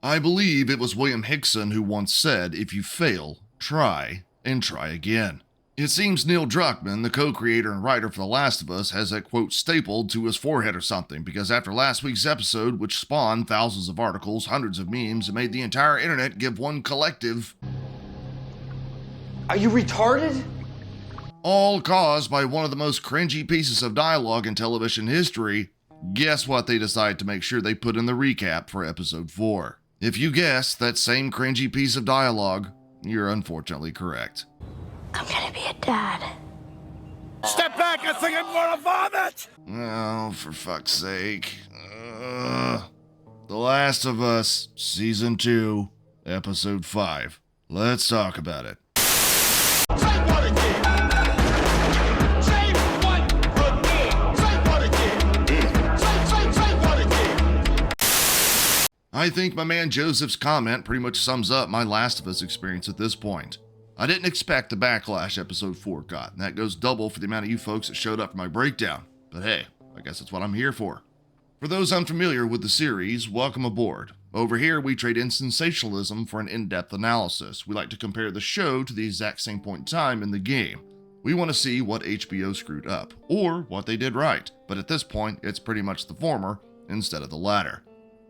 I believe it was William Hickson who once said, if you fail, try, and try again. It seems Neil Druckmann, the co-creator and writer for The Last of Us, has that quote stapled to his forehead or something, because after last week's episode, which spawned thousands of articles, hundreds of memes, and made the entire internet give one collective, "Are you retarded?" all caused by one of the most cringy pieces of dialogue in television history, guess what they decided to make sure they put in the recap for episode 4. If you guessed that same cringy piece of dialogue, you're unfortunately correct. I'm gonna be a dad. Step back, I think I'm gonna vomit! Oh, for fuck's sake. The Last of Us, Season 2, Episode 5. Let's talk about it. Say what again? Say what again? Say what again? Say what again? I think my man Joseph's comment pretty much sums up my Last of Us experience at this point. I didn't expect the backlash episode 4 got, and that goes double for the amount of you folks that showed up for my breakdown. But hey, I guess that's what I'm here for. For those unfamiliar with the series, welcome aboard. Over here, we trade in sensationalism for an in-depth analysis. We like to compare the show to the exact same point in time in the game. We want to see what HBO screwed up, or what they did right. But at this point, it's pretty much the former instead of the latter.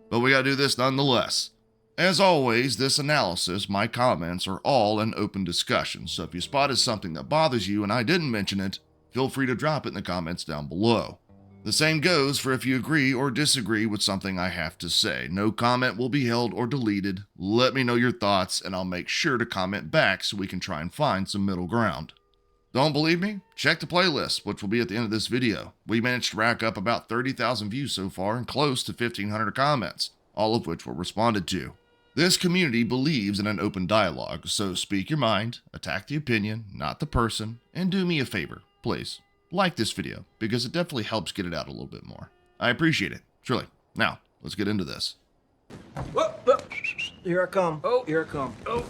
But we gotta do this nonetheless. As always, this analysis, my comments, are all an open discussion, so if you spotted something that bothers you and I didn't mention it, feel free to drop it in the comments down below. The same goes for if you agree or disagree with something I have to say. No comment will be held or deleted. Let me know your thoughts and I'll make sure to comment back so we can try and find some middle ground. Don't believe me? Check the playlist, which will be at the end of this video. We managed to rack up about 30,000 views so far and close to 1,500 comments, all of which were responded to. This community believes in an open dialogue, so speak your mind, attack the opinion, not the person, and do me a favor, please. Like this video, because it definitely helps get it out a little bit more. I appreciate it, truly. Now, let's get into this. Whoa, whoa. Here I come. Oh, here I come. Oh.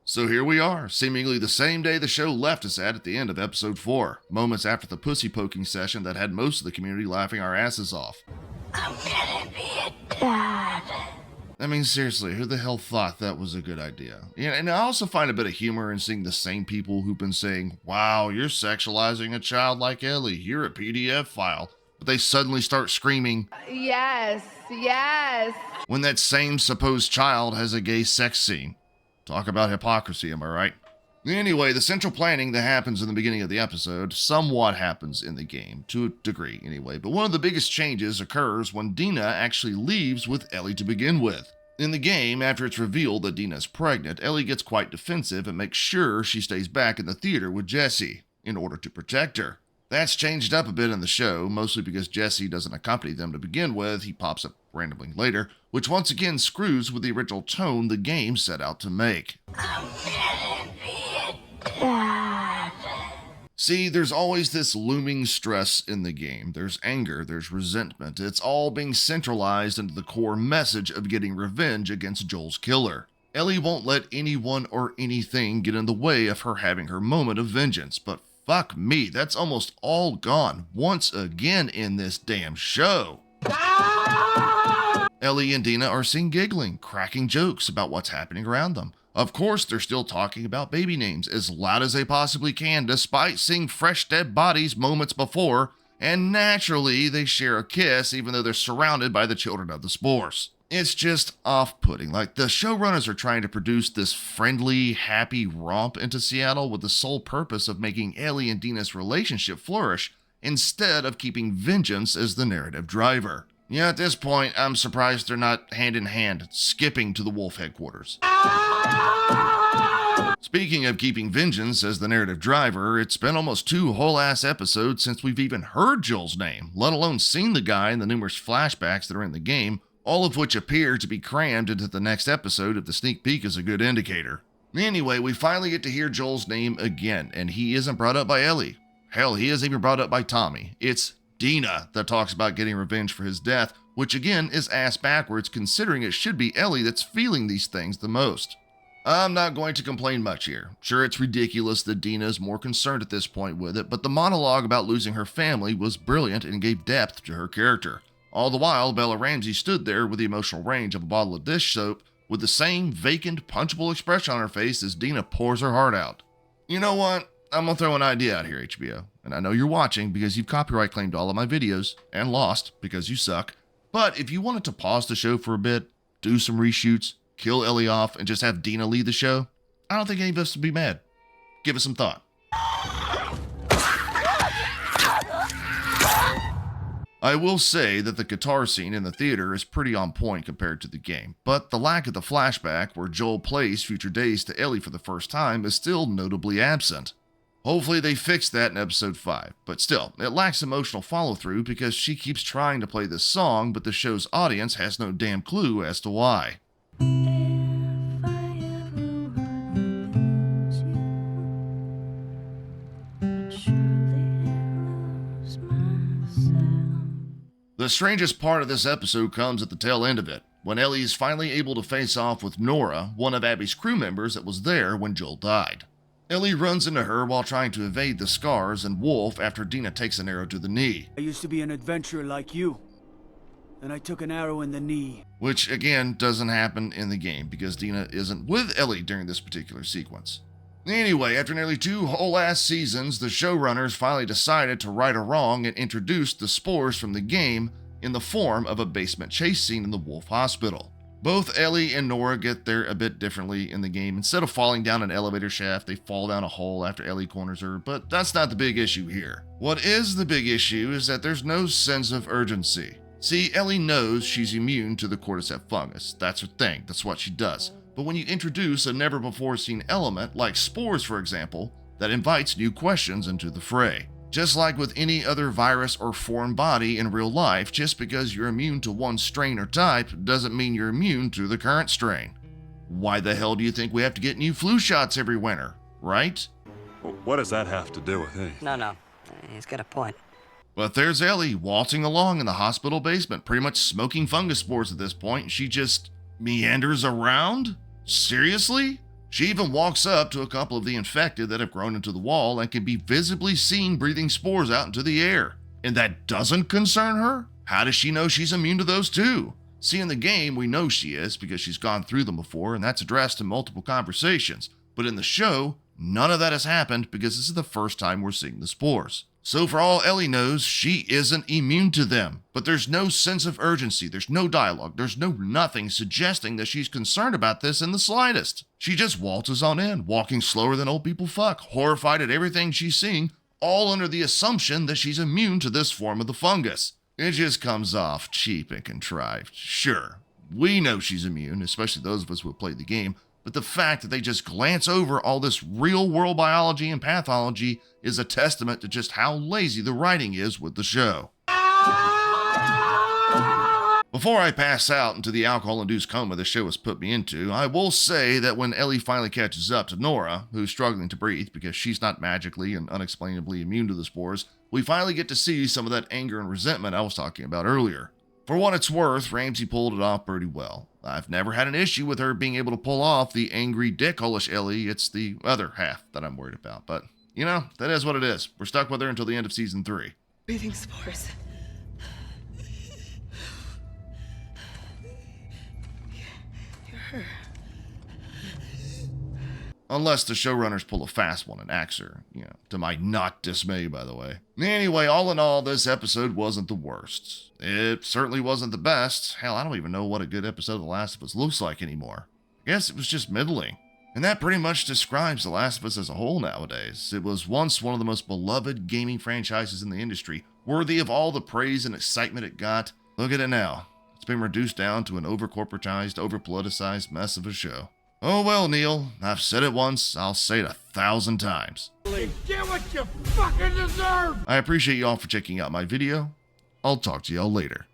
So here we are, seemingly the same day the show left us at the end of episode 4, moments after the pussy poking session that had most of the community laughing our asses off. I'm gonna be a dad. I mean, seriously, who the hell thought that was a good idea? Yeah, and I also find a bit of humor in seeing the same people who've been saying, wow, you're sexualizing a child like Ellie, you're a PDF file. But they suddenly start screaming, Yes, yes. when that same supposed child has a gay sex scene. Talk about hypocrisy, am I right? Anyway, the central planning that happens in the beginning of the episode somewhat happens in the game, to a degree anyway, but one of the biggest changes occurs when Dina actually leaves with Ellie to begin with. In the game, after it's revealed that Dina is pregnant, Ellie gets quite defensive and makes sure she stays back in the theater with Jesse in order to protect her. That's changed up a bit in the show, mostly because Jesse doesn't accompany them to begin with, he pops up randomly later, which once again screws with the original tone the game set out to make. I'm gonna be a dad. See, there's always this looming stress in the game. There's anger, there's resentment. It's all being centralized into the core message of getting revenge against Joel's killer. Ellie won't let anyone or anything get in the way of her having her moment of vengeance, but fuck me, that's almost all gone once again in this damn show. Ellie and Dina are seen giggling, cracking jokes about what's happening around them. Of course, they're still talking about baby names as loud as they possibly can, despite seeing fresh dead bodies moments before, and naturally, they share a kiss even though they're surrounded by the children of the spores. It's just off-putting, like the showrunners are trying to produce this friendly, happy romp into Seattle with the sole purpose of making Ellie and Dina's relationship flourish, instead of keeping vengeance as the narrative driver. Yeah, at this point, I'm surprised they're not hand-in-hand, skipping to the Wolf headquarters. Speaking of keeping vengeance as the narrative driver, it's been almost 2 whole-ass episodes since we've even heard Joel's name, let alone seen the guy in the numerous flashbacks that are in the game, all of which appear to be crammed into the next episode if the sneak peek is a good indicator. Anyway, we finally get to hear Joel's name again, and he isn't brought up by Ellie. Hell, he isn't even brought up by Tommy. It's Dina that talks about getting revenge for his death, which again is ass backwards considering it should be Ellie that's feeling these things the most. I'm not going to complain much here. Sure, it's ridiculous that Dina is more concerned at this point with it, but the monologue about losing her family was brilliant and gave depth to her character. All the while, Bella Ramsey stood there with the emotional range of a bottle of dish soap with the same vacant, punchable expression on her face as Dina pours her heart out. You know what? I'm gonna throw an idea out here, HBO. And I know you're watching because you've copyright claimed all of my videos and lost because you suck. But if you wanted to pause the show for a bit, do some reshoots, kill Ellie off, and just have Dina lead the show, I don't think any of us would be mad. Give it some thought. I will say that the guitar scene in the theater is pretty on point compared to the game, but the lack of the flashback where Joel plays future days to Ellie for the first time is still notably absent. Hopefully they fix that in episode 5, but still, it lacks emotional follow-through because she keeps trying to play this song, but the show's audience has no damn clue as to why. The strangest part of this episode comes at the tail end of it, when Ellie is finally able to face off with Nora, one of Abby's crew members that was there when Joel died. Ellie runs into her while trying to evade the scars and Wolf after Dina takes an arrow to the knee. I used to be an adventurer like you, and I took an arrow in the knee. Which, again, doesn't happen in the game because Dina isn't with Ellie during this particular sequence. Anyway, after nearly 2 whole-ass seasons, the showrunners finally decided to right a wrong and introduced the spores from the game in the form of a basement chase scene in the Wolf Hospital. Both Ellie and Nora get there a bit differently in the game. Instead of falling down an elevator shaft, they fall down a hole after Ellie corners her, but that's not the big issue here. What is the big issue is that there's no sense of urgency. See, Ellie knows she's immune to the cordyceps fungus. That's her thing, that's what she does. But when you introduce a never-before-seen element, like spores for example, that invites new questions into the fray. Just like with any other virus or foreign body in real life, just because you're immune to one strain or type doesn't mean you're immune to the current strain. Why the hell do you think we have to get new flu shots every winter, right? What does that have to do with it? No. He's got a point. But there's Ellie waltzing along in the hospital basement, pretty much smoking fungus spores at this point, and she just meanders around? Seriously? She even walks up to a couple of the infected that have grown into the wall and can be visibly seen breathing spores out into the air. And that doesn't concern her? How does she know she's immune to those too? See, in the game, we know she is because she's gone through them before, and that's addressed in multiple conversations. But in the show, none of that has happened because this is the first time we're seeing the spores. So for all Ellie knows, she isn't immune to them. But there's no sense of urgency, there's no dialogue, there's no nothing suggesting that she's concerned about this in the slightest. She just waltzes on in, walking slower than old people fuck, horrified at everything she's seeing, all under the assumption that she's immune to this form of the fungus. It just comes off cheap and contrived. Sure, we know she's immune, especially those of us who have played the game, but the fact that they just glance over all this real-world biology and pathology is a testament to just how lazy the writing is with the show. Before I pass out into the alcohol-induced coma the show has put me into, I will say that when Ellie finally catches up to Nora, who's struggling to breathe because she's not magically and unexplainably immune to the spores, we finally get to see some of that anger and resentment I was talking about earlier. For what it's worth, Ramsey pulled it off pretty well. I've never had an issue with her being able to pull off the angry, dickholish Ellie. It's the other half that I'm worried about. But, you know, that is what it is. We're stuck with her until the end of season 3. Breathing spores. You're her. Unless the showrunners pull a fast one and axe her, to my not dismay, by the way. Anyway, all in all, this episode wasn't the worst. It certainly wasn't the best. Hell, I don't even know what a good episode of The Last of Us looks like anymore. I guess it was just middling. And that pretty much describes The Last of Us as a whole nowadays. It was once one of the most beloved gaming franchises in the industry, worthy of all the praise and excitement it got. Look at it now. It's been reduced down to an over-corporatized, over-politicized mess of a show. Oh well, Neil, I've said it once, I'll say it 1,000 times. Get what you fucking deserve! I appreciate y'all for checking out my video. I'll talk to y'all later.